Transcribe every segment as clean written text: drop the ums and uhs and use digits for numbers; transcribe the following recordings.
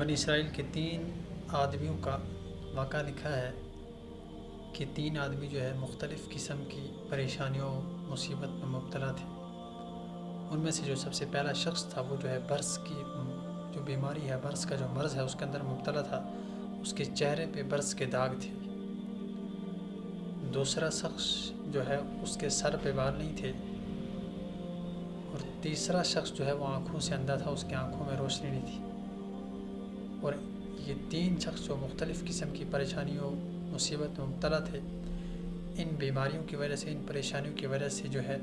بنی اسرائیل کے 3 آدمیوں کا واقعہ لکھا ہے کہ 3 آدمی جو ہے مختلف قسم کی پریشانیوں مصیبت میں مبتلا تھے۔ ان میں سے جو سب سے پہلا شخص تھا وہ جو ہے برس کی جو بیماری ہے، برس کا جو مرض ہے اس کے اندر مبتلا تھا۔ اس کے چہرے پہ برس کے داغ تھے۔ دوسرا شخص جو ہے اس کے سر پہ بال نہیں تھے، اور تیسرا شخص جو ہے وہ آنکھوں سے اندھا تھا، اس کی آنکھوں میں روشنی نہیں تھی۔ اور یہ 3 شخص جو مختلف قسم کی پریشانیوں مصیبت میں مبتلا تھے، ان بیماریوں کی وجہ سے، ان پریشانیوں کی وجہ سے جو ہے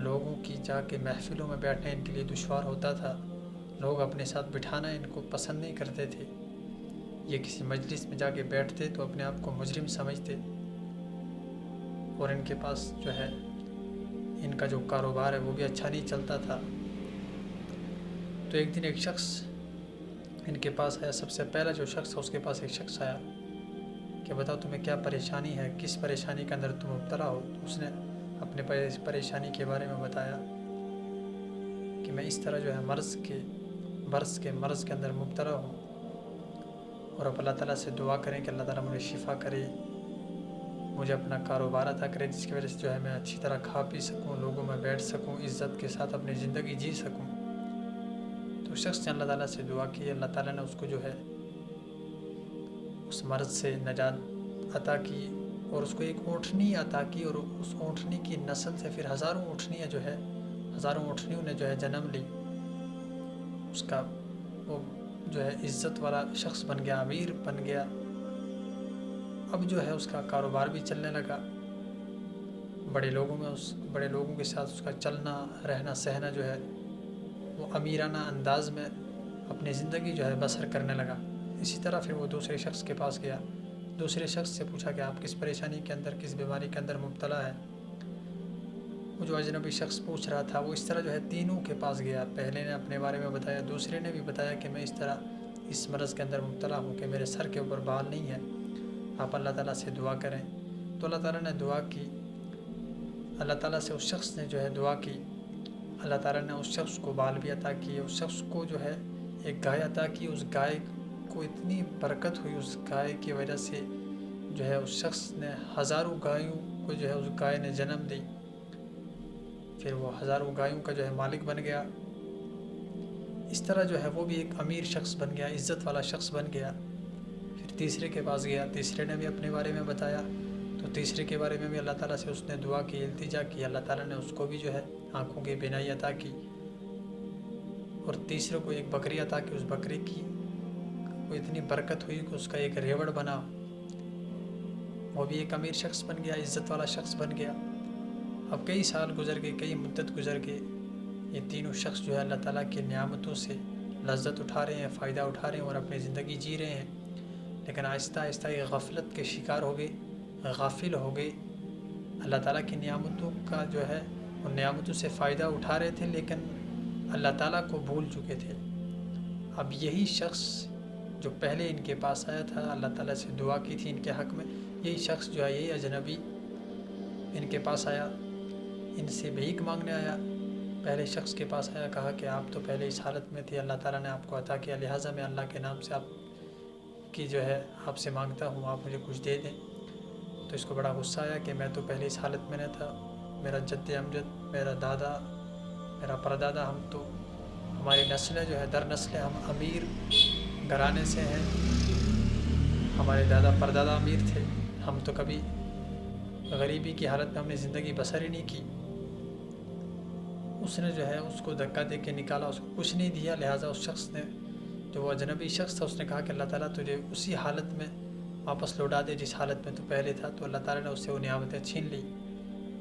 لوگوں کی جا کے محفلوں میں بیٹھنا ان کے لیے دشوار ہوتا تھا۔ لوگ اپنے ساتھ بٹھانا ان کو پسند نہیں کرتے تھے۔ یہ کسی مجلس میں جا کے بیٹھتے تو اپنے آپ کو مجرم سمجھتے، اور ان کے پاس جو ہے ان کا جو کاروبار ہے وہ بھی اچھا نہیں چلتا تھا۔ تو ایک دن ایک شخص ان کے پاس آیا۔ سب سے پہلا جو شخص تھا اس کے پاس ایک شخص آیا کہ بتاؤ تمہیں کیا پریشانی ہے، کس پریشانی کے اندر تم مبتلا ہو۔ تو اس نے اپنے پریشانی کے بارے میں بتایا کہ میں اس طرح جو ہے برس کے مرض کے اندر مبتلا ہوں، اور اب اللہ تعالیٰ سے دعا کریں کہ اللہ تعالیٰ مجھے شفا کرے، مجھے اپنا کاروبار عطا کرے جس کی وجہ سے جو ہے میں اچھی طرح کھا پی سکوں، لوگوں میں بیٹھ سکوں، عزت کے ساتھ اپنی زندگی جی سکوں۔ تو شخص نے اللہ تعالیٰ سے دعا کی، اللہ تعالیٰ نے اس کو جو ہے اس مرض سے نجات عطا کی، اور اس کو ایک اونٹنی عطا کی، اور اس اونٹنی کی نسل سے پھر ہزاروں اونٹنیوں نے جو ہے جنم لی۔ اس کا وہ جو ہے عزت والا شخص بن گیا، امیر بن گیا۔ اب جو ہے اس کا کاروبار بھی چلنے لگا، بڑے لوگوں کے ساتھ اس کا چلنا رہنا سہنا جو ہے وہ امیرانہ انداز میں اپنی زندگی جو ہے بسر کرنے لگا۔ اسی طرح پھر وہ دوسرے شخص کے پاس گیا، دوسرے شخص سے پوچھا کہ آپ کس پریشانی کے اندر، کس بیماری کے اندر مبتلا ہے۔ وہ جو اجنبی شخص پوچھ رہا تھا وہ اس طرح جو ہے تینوں کے پاس گیا۔ پہلے نے اپنے بارے میں بتایا، دوسرے نے بھی بتایا کہ میں اس طرح اس مرض کے اندر مبتلا ہوں کہ میرے سر کے اوپر بال نہیں ہے، آپ اللہ تعالیٰ سے دعا کریں۔ تو اللہ تعالیٰ نے دعا کی، اللہ تعالیٰ سے اس شخص نے جو ہے دعا کی، اللہ تعالیٰ نے اس شخص کو بال بھی عطا کیے، اس شخص کو جو ہے ایک گائے عطا کی۔ اس گائے کو اتنی برکت ہوئی اس گائے کی وجہ سے جو ہے اس شخص نے ہزاروں گایوں کو جو ہے اس گائے نے جنم دی، پھر وہ ہزاروں گایوں کا جو ہے مالک بن گیا۔ اس طرح جو ہے وہ بھی ایک امیر شخص بن گیا، عزت والا شخص بن گیا۔ پھر تیسرے کے پاس گیا، تیسرے نے بھی اپنے بارے میں بتایا، تو تیسرے کے بارے میں بھی اللہ تعالیٰ سے اس نے دعا کی، التجا کی، اللہ تعالیٰ نے اس کو بھی جو ہے آنکھوں کی بینائی عطا کی۔ اور تیسرے کو ایک بکری عطا کی، اس بکری کی وہ اتنی برکت ہوئی کہ اس کا ایک ریوڑ بنا، وہ بھی ایک امیر شخص بن گیا، عزت والا شخص بن گیا۔ اب کئی سال گزر گئے، کئی مدت گزر گئے، یہ تینوں شخص جو ہے اللہ تعالیٰ کی نعمتوں سے لذت اٹھا رہے ہیں، فائدہ اٹھا رہے ہیں اور اپنی زندگی جی رہے ہیں، لیکن آہستہ آہستہ یہ غفلت کے شکار ہو گئے، غافل ہو گئے۔ اللہ تعالیٰ کی نعمتوں کا جو ہے ان نعمتوں سے فائدہ اٹھا رہے تھے، لیکن اللہ تعالیٰ کو بھول چکے تھے۔ اب یہی شخص جو پہلے ان کے پاس آیا تھا، اللہ تعالیٰ سے دعا کی تھی ان کے حق میں، یہی شخص جو ہے، یہی اجنبی ان کے پاس آیا، ان سے بھیک مانگنے آیا۔ پہلے شخص کے پاس آیا، کہا کہ آپ تو پہلے اس حالت میں تھے، اللہ تعالیٰ نے آپ کو عطا کیا، لہٰذا میں اللہ کے نام سے آپ کی جو ہے آپ سے مانگتا ہوں، آپ مجھے کچھ دے دیں۔ تو اس کو بڑا غصہ آیا کہ میں تو پہلے اس حالت میں نہ تھا، میرا جد امجد، میرا دادا، میرا پردادا، ہماری نسلیں جو ہے در نسلیں ہم امیر گھرانے سے ہیں، ہمارے دادا پردادا امیر تھے، ہم تو کبھی غریبی کی حالت میں ہم نے زندگی بسر ہی نہیں کی۔ اس نے جو ہے اس کو دھکا دے کے نکالا، اس کو کچھ نہیں دیا، لہٰذا اس شخص نے، جو وہ اجنبی شخص تھا، اس نے کہا کہ اللہ تعالیٰ تجھے اسی حالت میں واپس لوٹا دے جس حالت میں تو پہلے تھا۔ تو اللہ تعالیٰ نے اس سے وہ نعمتیں چھین لی،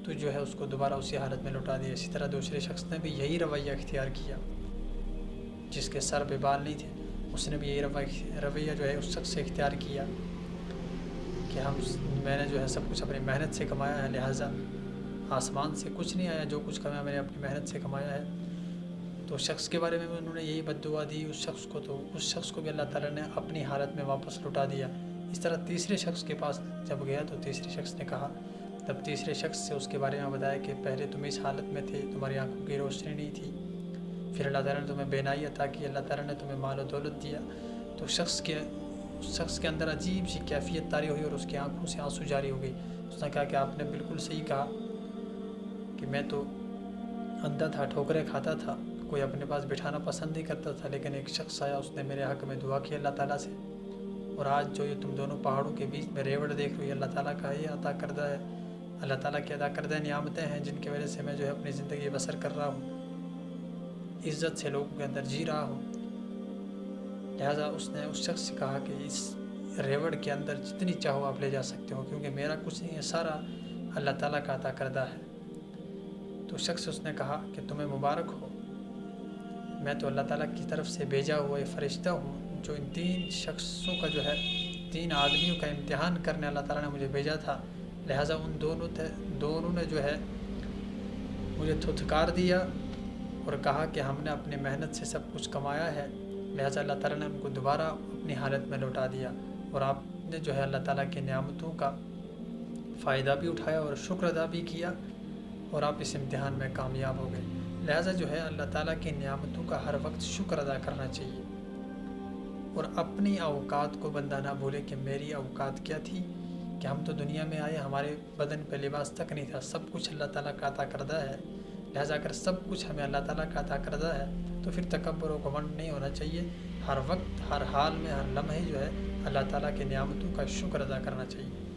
تو جو ہے اس کو دوبارہ اسی حالت میں لوٹا دیا۔ اسی طرح دوسرے شخص نے بھی یہی رویہ اختیار کیا، جس کے سر پہ بال نہیں تھے، اس نے بھی یہی رویہ جو ہے اس شخص سے اختیار کیا کہ میں نے جو ہے سب کچھ اپنی محنت سے کمایا ہے، لہٰذا آسمان سے کچھ نہیں آیا، جو کچھ کمایا میں نے اپنی محنت سے کمایا ہے۔ تو اس شخص کے بارے میں بھی انہوں نے یہی بد دعا دی اس شخص کو، تو اس شخص کو بھی اللہ تعالیٰ نے اپنی حالت میں واپس لوٹا دیا۔ اس طرح تیسرے شخص کے پاس جب گیا تو تیسرے شخص نے کہا، تب تیسرے شخص سے اس کے بارے میں بتایا کہ پہلے تم اس حالت میں تھے، تمہاری آنکھوں کی روشنی نہیں تھی، پھر اللہ تعالیٰ نے تمہیں بینائی عطا کی، اللہ تعالیٰ نے تمہیں مال و دولت دیا، تو اس شخص کے اندر عجیب سی کیفیت طاری ہوئی اور اس کی آنکھوں سے آنسو جاری ہو گئی. اس نے کہا کہ آپ نے بالکل صحیح کہا کہ میں تو اندھا تھا، ٹھوکریں کھاتا تھا، کوئی اپنے پاس بٹھانا پسند نہیں کرتا تھا، لیکن ایک شخص آیا، اس نے میرے حق میں دعا کی اللہ تعالیٰ سے، اور آج جو یہ تم دونوں پہاڑوں کے بیچ میں ریوڑ دیکھ رہی ہو، اللہ تعالیٰ کا یہ عطا کردہ ہے، اللہ تعالیٰ کی عطا کردہ نعمتیں ہیں جن کی وجہ سے میں جو ہے اپنی زندگی بسر کر رہا ہوں، عزت سے لوگوں کے اندر جی رہا ہوں. لہٰذا اس نے اس شخص سے کہا کہ اس ریوڑ کے اندر جتنی چاہو آپ لے جا سکتے ہو، کیونکہ میرا کچھ نہیں ہے، سارا اللہ تعالیٰ کا عطا کردہ ہے. تو شخص اس نے کہا کہ تمہیں مبارک ہو، میں تو اللہ تعالیٰ کی طرف سے بھیجا ہوا ایک فرشتہ ہوں جو ان 3 شخصوں کا جو ہے 3 آدمیوں کا امتحان کرنے اللہ تعالیٰ نے مجھے بھیجا تھا. لہٰذا ان دونوں نے جو ہے مجھے دھتکار دیا اور کہا کہ ہم نے اپنی محنت سے سب کچھ کمایا ہے، لہٰذا اللہ تعالیٰ نے ان کو دوبارہ اپنی حالت میں لوٹا دیا، اور آپ نے جو ہے اللہ تعالیٰ کی نعمتوں کا فائدہ بھی اٹھایا اور شکر ادا بھی کیا، اور آپ اس امتحان میں کامیاب ہو گئے. لہٰذا جو ہے اللہ تعالیٰ کی نعمتوں کا ہر وقت شکر ادا کرنا چاہیے، اور اپنی اوقات کو بندہ نہ بھولے کہ میری اوقات کیا تھی، کہ ہم تو دنیا میں آئے، ہمارے بدن پہ لباس تک نہیں تھا، سب کچھ اللہ تعالیٰ کا عطا کردہ ہے. لہٰذا اگر سب کچھ ہمیں اللہ تعالیٰ کا عطا کردہ ہے تو پھر تکبر و گھمنڈ نہیں ہونا چاہیے. ہر وقت، ہر حال میں، ہر لمحے جو ہے اللہ تعالیٰ کی نعمتوں کا شکر ادا کرنا چاہیے.